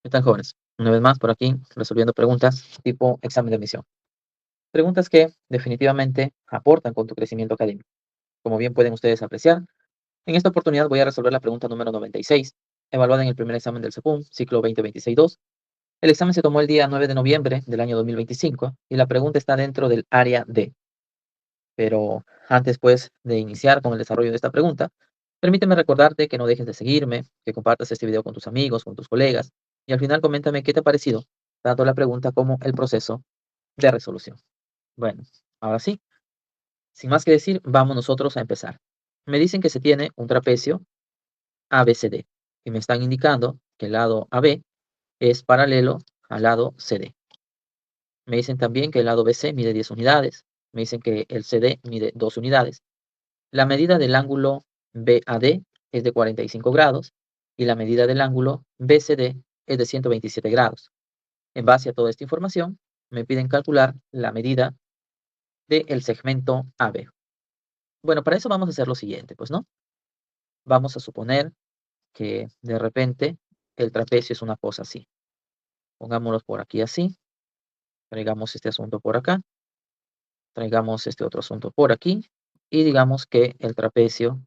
¿Qué tal, jóvenes? Una vez más por aquí, resolviendo preguntas tipo examen de admisión. Preguntas que definitivamente aportan con tu crecimiento académico. Como bien pueden ustedes apreciar, en esta oportunidad voy a resolver la pregunta número 96, evaluada en el primer examen del CEPUM, ciclo 2026-2. El examen se tomó el día 9 de noviembre del año 2025 y la pregunta está dentro del área D. Pero antes, pues, de iniciar con el desarrollo de esta pregunta, permíteme recordarte que no dejes de seguirme, que compartas este video con tus amigos, con tus colegas, y al final coméntame qué te ha parecido, tanto la pregunta como el proceso de resolución. Bueno, ahora sí, sin más que decir, vamos nosotros a empezar. Me dicen que se tiene un trapecio ABCD y me están indicando que el lado AB es paralelo al lado CD. Me dicen también que el lado BC mide 10 unidades. Me dicen que el CD mide 2 unidades. La medida del ángulo BAD es de 45 grados y la medida del ángulo BCD es de 127 grados. En base a toda esta información, me piden calcular la medida del segmento AB. Bueno, para eso vamos a hacer lo siguiente, pues, ¿no? Vamos a suponer que de repente el trapecio es una cosa así. Pongámoslo por aquí así, traigamos este asunto por acá, traigamos este otro asunto por aquí y digamos que el trapecio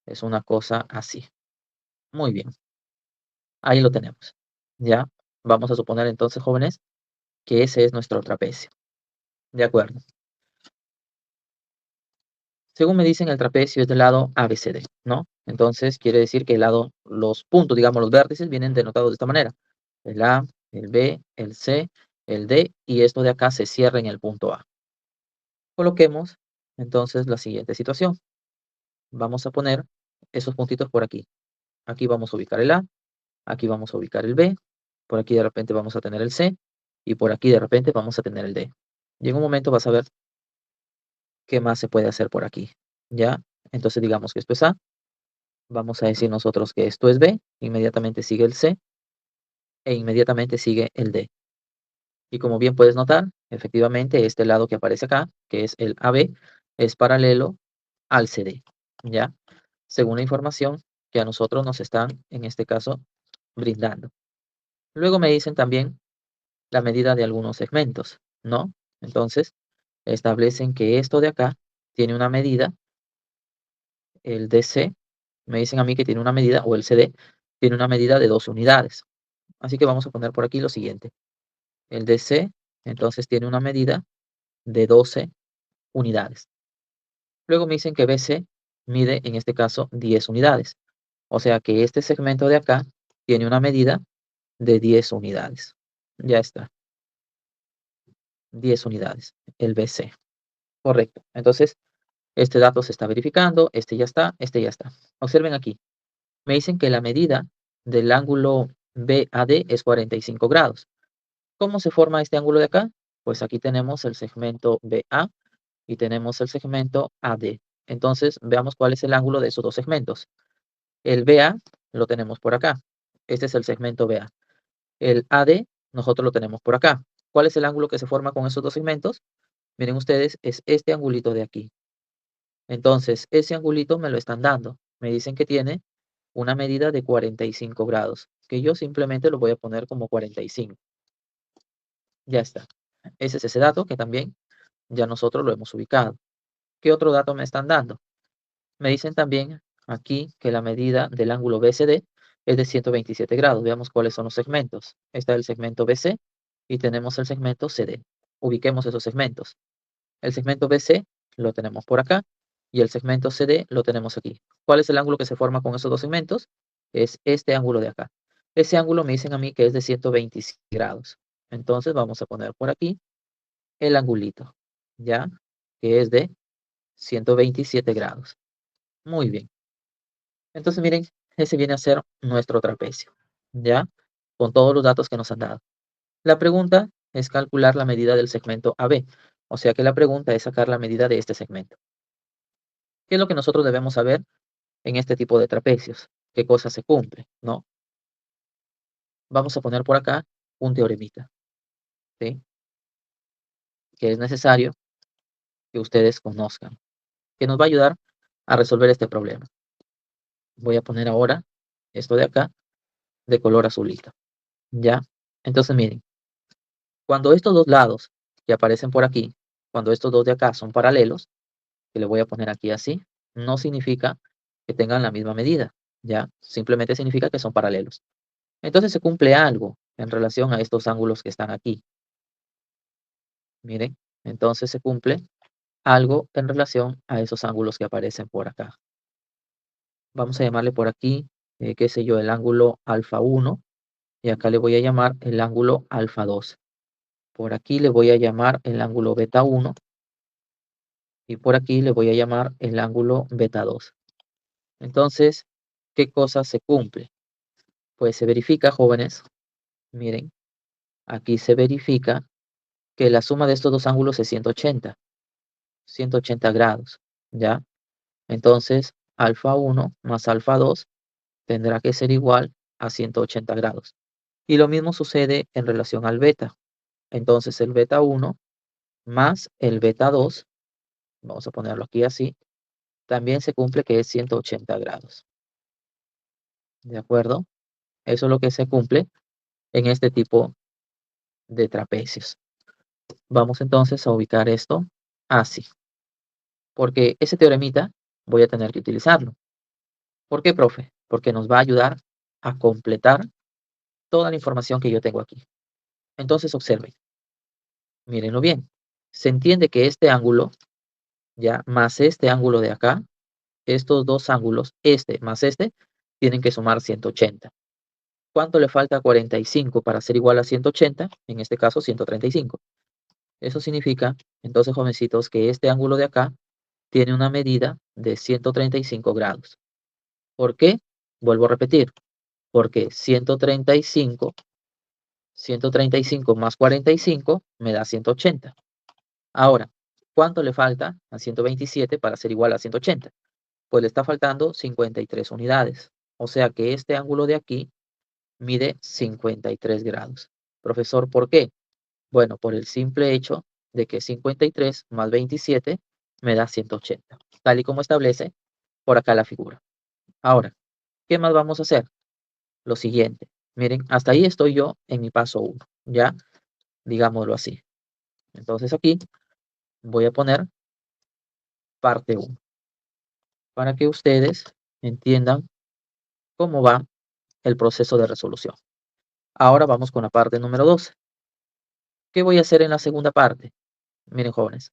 es una cosa así. Muy bien, ahí lo tenemos. Ya, vamos a suponer entonces, jóvenes, que ese es nuestro trapecio. De acuerdo. Según me dicen, el trapecio es del lado ABCD, ¿no? Entonces quiere decir que el lado, los puntos, digamos, los vértices vienen denotados de esta manera. El A, el B, el C, el D, y esto de acá se cierra en el punto A. Coloquemos entonces la siguiente situación. Vamos a poner esos puntitos por aquí. Aquí vamos a ubicar el A, aquí vamos a ubicar el B, por aquí de repente vamos a tener el C, y por aquí de repente vamos a tener el D. Y en un momento vas a ver qué más se puede hacer por aquí. ¿Ya? Entonces digamos que esto es A. Vamos a decir nosotros que esto es B, inmediatamente sigue el C e inmediatamente sigue el D. Y como bien puedes notar, efectivamente este lado que aparece acá, que es el AB, es paralelo al CD, ¿ya? Según la información que a nosotros nos están, en este caso, brindando. Luego me dicen también la medida de algunos segmentos, ¿no? Entonces, establecen que esto de acá tiene una medida, el DC, me dicen a mí que tiene una medida, o el CD, tiene una medida de 12 unidades. Así que vamos a poner por aquí lo siguiente. El DC, entonces, tiene una medida de 12 unidades. Luego me dicen que BC mide, en este caso, 10 unidades. O sea que este segmento de acá tiene una medida de 10 unidades. Ya está, 10 unidades, el BC. Correcto. Entonces, este dato se está verificando, este ya está, este ya está. Observen aquí. Me dicen que la medida del ángulo BAD es 45 grados. ¿Cómo se forma este ángulo de acá? Pues aquí tenemos el segmento BA y tenemos el segmento AD. Entonces, veamos cuál es el ángulo de esos dos segmentos. El BA lo tenemos por acá. Este es el segmento BA. El AD nosotros lo tenemos por acá. ¿Cuál es el ángulo que se forma con esos dos segmentos? Miren ustedes, es este angulito de aquí. Entonces, ese angulito me lo están dando. Me dicen que tiene una medida de 45 grados, que yo simplemente lo voy a poner como 45. Ya está. Ese es ese dato que también ya nosotros lo hemos ubicado. ¿Qué otro dato me están dando? Me dicen también aquí que la medida del ángulo BCD es de 127 grados. Veamos cuáles son los segmentos. Está el segmento BC y tenemos el segmento CD. Ubiquemos esos segmentos. El segmento BC lo tenemos por acá y el segmento CD lo tenemos aquí. ¿Cuál es el ángulo que se forma con esos dos segmentos? Es este ángulo de acá. Ese ángulo me dicen a mí que es de 127 grados. Entonces vamos a poner por aquí el angulito, ¿ya? Que es de 127 grados. Muy bien. Entonces miren, ese viene a ser nuestro trapecio, ¿ya? Con todos los datos que nos han dado. La pregunta es calcular la medida del segmento AB. O sea que la pregunta es sacar la medida de este segmento. ¿Qué es lo que nosotros debemos saber en este tipo de trapecios? ¿Qué cosa se cumple? ¿No? Vamos a poner por acá un teoremita, ¿sí? Que es necesario que ustedes conozcan, que nos va a ayudar a resolver este problema. Voy a poner ahora esto de acá de color azulito. ¿ya? Entonces, miren, cuando estos dos lados que aparecen por aquí, cuando estos dos de acá son paralelos, que le voy a poner aquí así, no significa que tengan la misma medida, ¿ya? Simplemente significa que son paralelos. Entonces se cumple algo en relación a estos ángulos que están aquí. Miren, entonces se cumple algo en relación a esos ángulos que aparecen por acá. Vamos a llamarle por aquí, qué sé yo, el ángulo alfa 1 y acá le voy a llamar el ángulo alfa 2. Por aquí le voy a llamar el ángulo beta 1 y por aquí le voy a llamar el ángulo beta 2. Entonces, ¿qué cosa se cumple? Pues se verifica, jóvenes, miren, aquí se verifica que la suma de estos dos ángulos es 180 grados, ¿ya? Entonces, alfa 1 más alfa 2 tendrá que ser igual a 180 grados. Y lo mismo sucede en relación al beta. Entonces, el beta 1 más el beta 2, vamos a ponerlo aquí así, también se cumple que es 180 grados. ¿De acuerdo? Eso es lo que se cumple en este tipo de trapecios. Vamos entonces a ubicar esto así, porque ese teoremita voy a tener que utilizarlo. ¿Por qué, profe? Porque nos va a ayudar a completar toda la información que yo tengo aquí. Entonces observen, mírenlo bien. Se entiende que este ángulo, ya, más este ángulo de acá, estos dos ángulos, este más este, tienen que sumar 180. ¿Cuánto le falta a 45 para ser igual a 180? En este caso, 135. Eso significa, entonces, jovencitos, que este ángulo de acá tiene una medida de 135 grados. ¿Por qué? Vuelvo a repetir, porque 135 más 45 me da 180. Ahora, ¿cuánto le falta a 127 para ser igual a 180? Pues le está faltando 53 unidades. O sea que este ángulo de aquí mide 53 grados. Profesor, ¿por qué? Bueno, por el simple hecho de que 53 más 27 me da 180, tal y como establece por acá la figura. Ahora, ¿qué más vamos a hacer? Lo siguiente. Miren, hasta ahí estoy yo en mi paso 1, ya, digámoslo así. Entonces aquí voy a poner parte 1 para que ustedes entiendan cómo va el proceso de resolución. Ahora vamos con la parte número 2. ¿Qué voy a hacer en la segunda parte? Miren, jóvenes,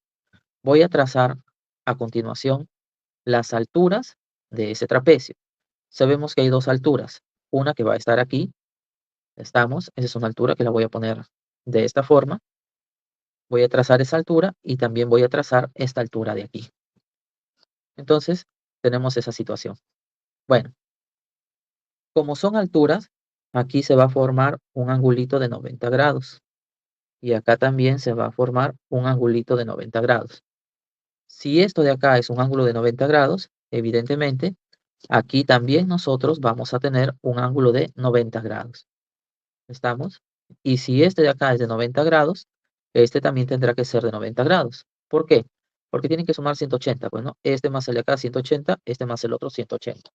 voy a trazar a continuación las alturas de ese trapecio. Sabemos que hay dos alturas, una que va a estar aquí, esa es una altura que la voy a poner de esta forma. Voy a trazar esa altura y también voy a trazar esta altura de aquí. Entonces, tenemos esa situación. Bueno, como son alturas, aquí se va a formar un angulito de 90 grados. Y acá también se va a formar un angulito de 90 grados. Si esto de acá es un ángulo de 90 grados, evidentemente, aquí también nosotros vamos a tener un ángulo de 90 grados. ¿Estamos? Y si este de acá es de 90 grados, este también tendrá que ser de 90 grados. ¿Por qué? Porque tienen que sumar 180. Bueno, este más el de acá 180, este más el otro 180.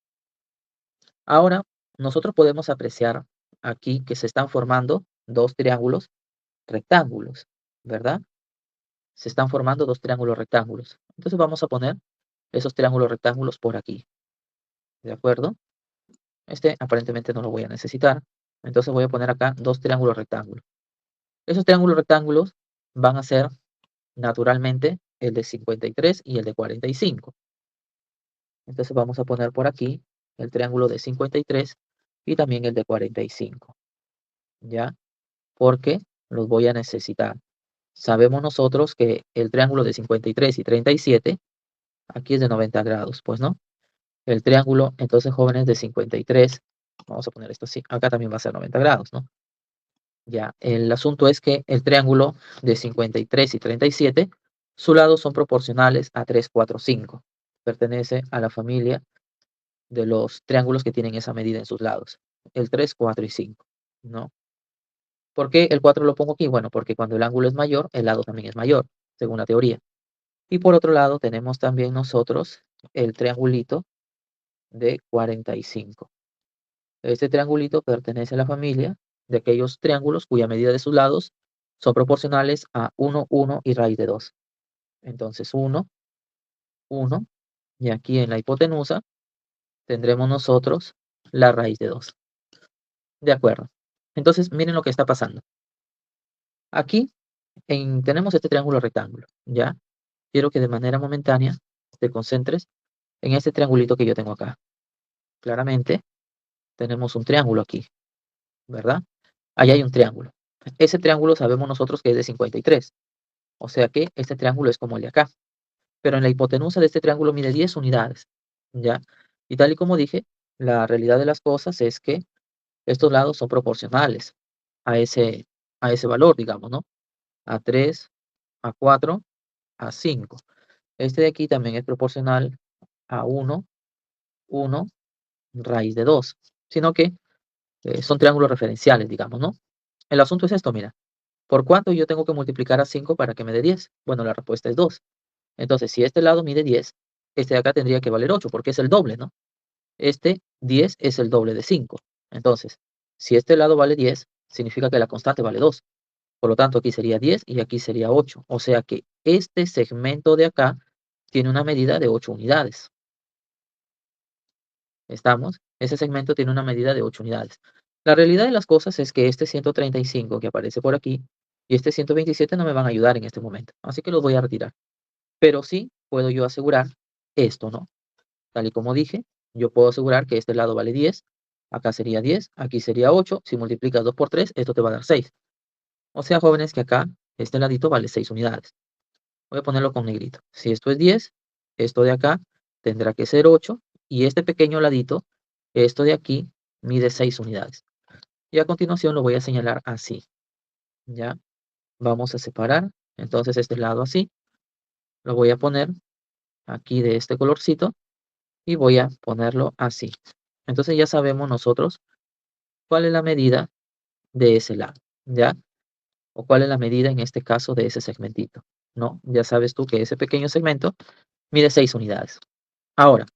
Ahora, nosotros podemos apreciar aquí que se están formando dos triángulos rectángulos, ¿verdad? Se están formando dos triángulos rectángulos. Entonces vamos a poner esos triángulos rectángulos por aquí, ¿de acuerdo? Este aparentemente no lo voy a necesitar. Entonces voy a poner acá dos triángulos rectángulos. Esos triángulos rectángulos van a ser naturalmente el de 53 y el de 45. Entonces vamos a poner por aquí el triángulo de 53 y también el de 45, ¿ya? Porque los voy a necesitar. Sabemos nosotros que el triángulo de 53 y 37, aquí es de 90 grados, pues no. El triángulo, entonces, jóvenes, de 53, vamos a poner esto así, acá también va a ser 90 grados, ¿no? Ya, el asunto es que el triángulo de 53 y 37, sus lados son proporcionales a 3, 4, 5. Pertenece a la familia de los triángulos que tienen esa medida en sus lados. El 3, 4 y 5, ¿no? ¿Por qué el 4 lo pongo aquí? Bueno, porque cuando el ángulo es mayor, el lado también es mayor, según la teoría. Y por otro lado, tenemos también nosotros el triangulito de 45. Este triangulito pertenece a la familia de aquellos triángulos cuya medida de sus lados son proporcionales a 1, 1 y raíz de 2. Entonces 1, 1, y aquí en la hipotenusa tendremos nosotros la raíz de 2. De acuerdo. Entonces miren lo que está pasando. Aquí tenemos este triángulo rectángulo, ¿ya? Quiero que de manera momentánea te concentres en este triangulito que yo tengo acá. Claramente tenemos un triángulo aquí, ¿verdad? Ahí hay un triángulo. Ese triángulo sabemos nosotros que es de 53. O sea que este triángulo es como el de acá. Pero en la hipotenusa de este triángulo mide 10 unidades, ¿ya? Y tal y como dije, la realidad de las cosas es que estos lados son proporcionales a ese valor, digamos, ¿no? A 3, a 4, a 5. Este de aquí también es proporcional a 1, 1, raíz de 2. Sino que son triángulos referenciales, digamos, ¿no? El asunto es esto, mira. ¿Por cuánto yo tengo que multiplicar a 5 para que me dé 10? Bueno, la respuesta es 2. Entonces, si este lado mide 10, este de acá tendría que valer 8, porque es el doble, ¿no? Este 10 es el doble de 5. Entonces, si este lado vale 10, significa que la constante vale 2. Por lo tanto, aquí sería 10 y aquí sería 8. O sea que este segmento de acá tiene una medida de 8 unidades. ¿Estamos? Ese segmento tiene una medida de 8 unidades. La realidad de las cosas es que este 135 que aparece por aquí y este 127 no me van a ayudar en este momento. Así que los voy a retirar. Pero sí puedo yo asegurar esto, ¿no? Tal y como dije, yo puedo asegurar que este lado vale 10, acá sería 10, aquí sería 8. Si multiplicas 2 por 3, esto te va a dar 6. O sea, jóvenes, que acá este ladito vale 6 unidades. Voy a ponerlo con negrito. Si esto es 10, esto de acá tendrá que ser 8. Y este pequeño ladito, esto de aquí, mide 6 unidades. Y a continuación lo voy a señalar así. ¿Ya? Vamos a separar. Entonces este lado así. Lo voy a poner aquí de este colorcito. Y voy a ponerlo así. Entonces ya sabemos nosotros cuál es la medida de ese lado. ¿Ya? O cuál es la medida en este caso de ese segmentito. ¿No? Ya sabes tú que ese pequeño segmento mide 6 unidades. Ahora,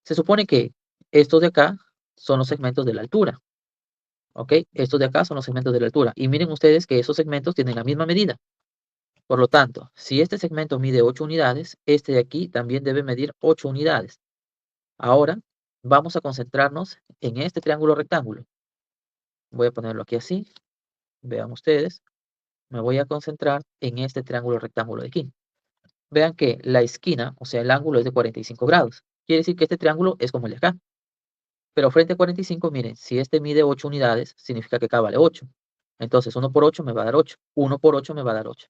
se supone que estos de acá son los segmentos de la altura, ¿ok? Estos de acá son los segmentos de la altura. Y miren ustedes que esos segmentos tienen la misma medida. Por lo tanto, si este segmento mide 8 unidades, este de aquí también debe medir 8 unidades. Ahora, vamos a concentrarnos en este triángulo rectángulo. Voy a ponerlo aquí así. Vean ustedes. Me voy a concentrar en este triángulo rectángulo de aquí. Vean que la esquina, o sea, el ángulo es de 45 grados. Quiere decir que este triángulo es como el de acá. Pero frente a 45, miren, si este mide 8 unidades, significa que acá vale 8. Entonces 1 por 8 me va a dar 8. 1 por 8 me va a dar 8.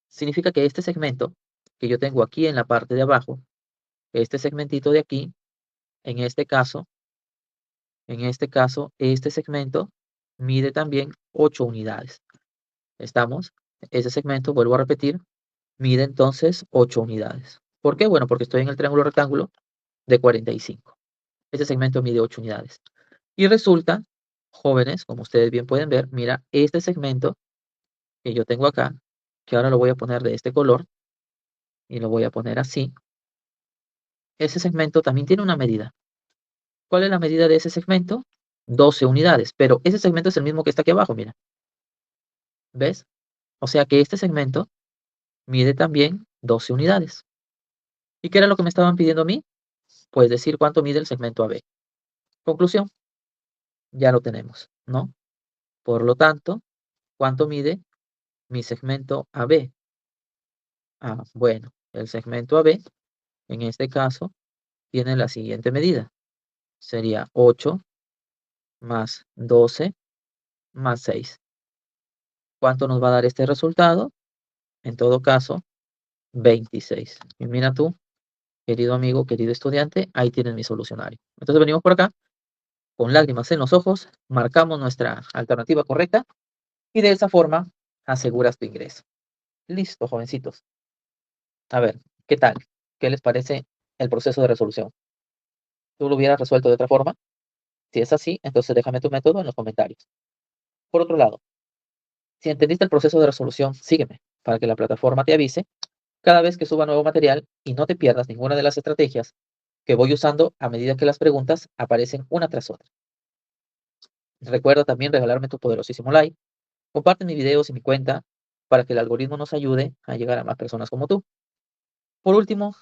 Significa que este segmento que yo tengo aquí en la parte de abajo, este segmentito de aquí, en este caso, este segmento mide también 8 unidades. ¿Estamos? Ese segmento, vuelvo a repetir, mide entonces 8 unidades. ¿Por qué? Bueno, porque estoy en el triángulo rectángulo de 45. Este segmento mide 8 unidades. Y resulta, jóvenes, como ustedes bien pueden ver, mira, este segmento que yo tengo acá, que ahora lo voy a poner de este color y lo voy a poner así, ese segmento también tiene una medida. ¿Cuál es la medida de ese segmento? 12 unidades, pero ese segmento es el mismo que está aquí abajo, mira. ¿Ves? O sea que este segmento mide también 12 unidades. ¿Y qué era lo que me estaban pidiendo a mí? Pues decir cuánto mide el segmento AB. Conclusión, ya lo tenemos, ¿no? Por lo tanto, ¿cuánto mide mi segmento AB? Ah, bueno, el segmento AB, en este caso, tiene la siguiente medida. Sería 8 más 12 más 6. ¿Cuánto nos va a dar este resultado? En todo caso, 26. Y mira tú, querido amigo, querido estudiante, ahí tienes mi solucionario. Entonces venimos por acá, con lágrimas en los ojos, marcamos nuestra alternativa correcta y de esa forma aseguras tu ingreso. Listo, jovencitos. A ver, ¿qué tal? ¿Qué les parece el proceso de resolución? ¿Tú lo hubieras resuelto de otra forma? Si es así, entonces déjame tu método en los comentarios. Por otro lado, si entendiste el proceso de resolución, sígueme para que la plataforma te avise cada vez que suba nuevo material y no te pierdas ninguna de las estrategias que voy usando a medida que las preguntas aparecen una tras otra. Recuerda también regalarme tu poderosísimo like, comparte mis videos y mi cuenta para que el algoritmo nos ayude a llegar a más personas como tú. Por último,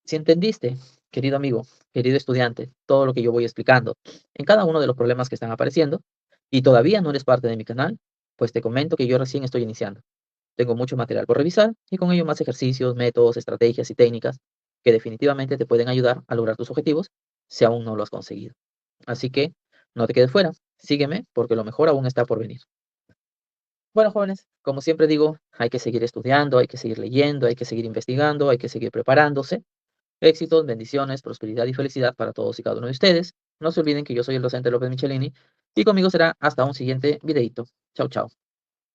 si entendiste, querido amigo, querido estudiante, todo lo que yo voy explicando en cada uno de los problemas que están apareciendo y todavía no eres parte de mi canal, pues te comento que yo recién estoy iniciando. Tengo mucho material por revisar y con ello más ejercicios, métodos, estrategias y técnicas que definitivamente te pueden ayudar a lograr tus objetivos si aún no lo has conseguido. Así que no te quedes fuera, sígueme porque lo mejor aún está por venir. Bueno, jóvenes, como siempre digo, hay que seguir estudiando, hay que seguir leyendo, hay que seguir investigando, hay que seguir preparándose. Éxitos, bendiciones, prosperidad y felicidad para todos y cada uno de ustedes. No se olviden que yo soy el docente López Michelini y conmigo será hasta un siguiente videito. Chao, chao.